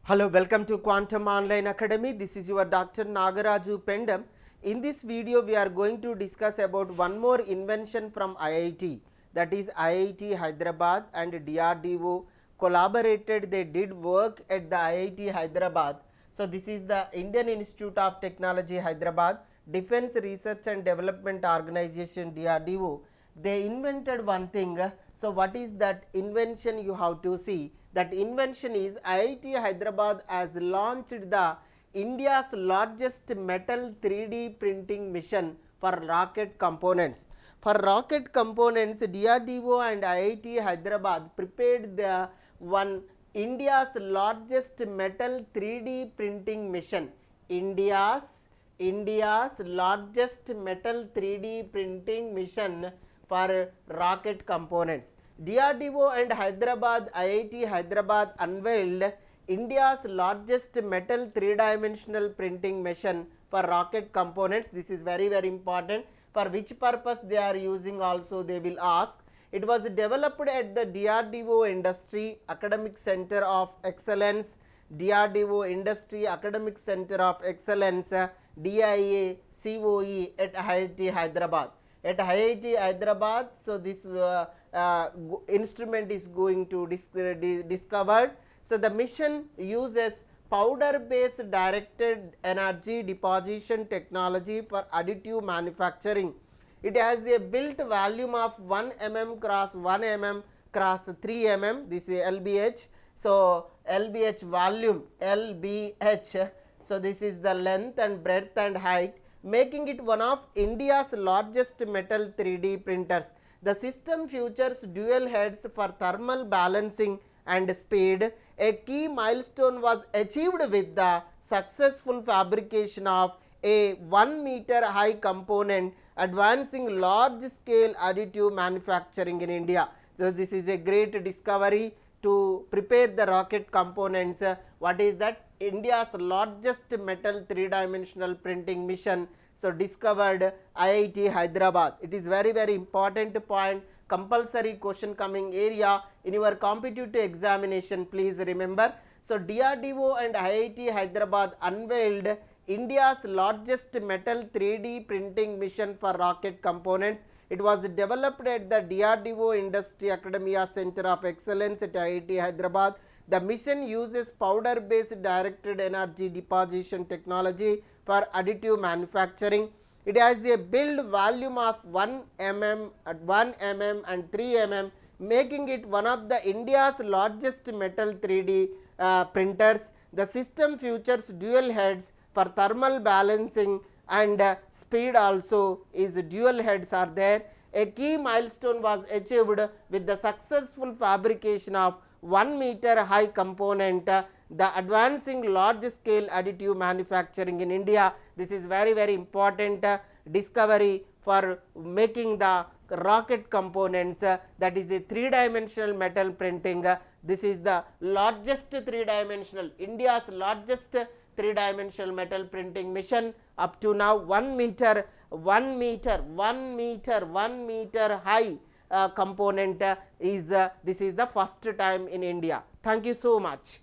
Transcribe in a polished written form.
Hello, welcome to Quantum Online Academy. This is your Dr. Nagaraju Pendam. In this video, we are going to discuss about one more invention from IIT, that is IIT Hyderabad and DRDO collaborated. They did work at the IIT Hyderabad. So this is the Indian Institute of Technology Hyderabad, Defense Research and Development Organization DRDO. They invented one thing. So what is that invention? You have to see. That invention is IIT Hyderabad has launched the India's largest metal 3D printing mission for rocket components. For rocket components, DRDO and IIT Hyderabad prepared the one India's largest metal 3D printing mission. India's largest metal 3D printing mission for rocket components. DRDO and IIT Hyderabad unveiled India's largest metal 3-dimensional printing machine for rocket components. This is very important. For which purpose they are using also they will ask. It was developed at the DRDO Industry Academic Center of Excellence, DRDO Industry Academic Center of Excellence, DIA-CoE at IIT Hyderabad. At IIT Hyderabad, so this instrument is going to discovered. So the mission uses powder based directed energy deposition technology for additive manufacturing. It has a built volume of 1 mm cross 1 mm cross 3 mm. This is LBH. So LBH volume, LBH. So this is the length and breadth and height, making it one of India's largest metal 3D printers. The system features dual heads for thermal balancing and speed. A key milestone was achieved with the successful fabrication of a 1 meter high component, advancing large scale additive manufacturing in India. So this is a great discovery to prepare the rocket components. What is that? India's largest metal 3-dimensional printing mission. So discovered IIT Hyderabad. It is very important point, compulsory question coming area in your competitive examination, please remember. So DRDO and IIT Hyderabad unveiled India's largest metal 3D printing mission for rocket components. It was developed at the DRDO Industry Academia Center of Excellence at IIT Hyderabad. The mission uses powder based directed energy deposition technology for additive manufacturing. It has a build volume of 1 mm, 1 mm and 3 mm, making it one of the India's largest metal 3D printers. The system features dual heads for thermal balancing and speed also is dual heads are there. A key milestone was achieved with the successful fabrication of 1 meter high component, the advancing large scale additive manufacturing in India. This is very important discovery for making the rocket components, that is a 3-dimensional metal printing. This is the largest 3-dimensional, India's largest 3-dimensional metal printing mission up to now. 1 meter high component is this is the first time in India. Thank you so much.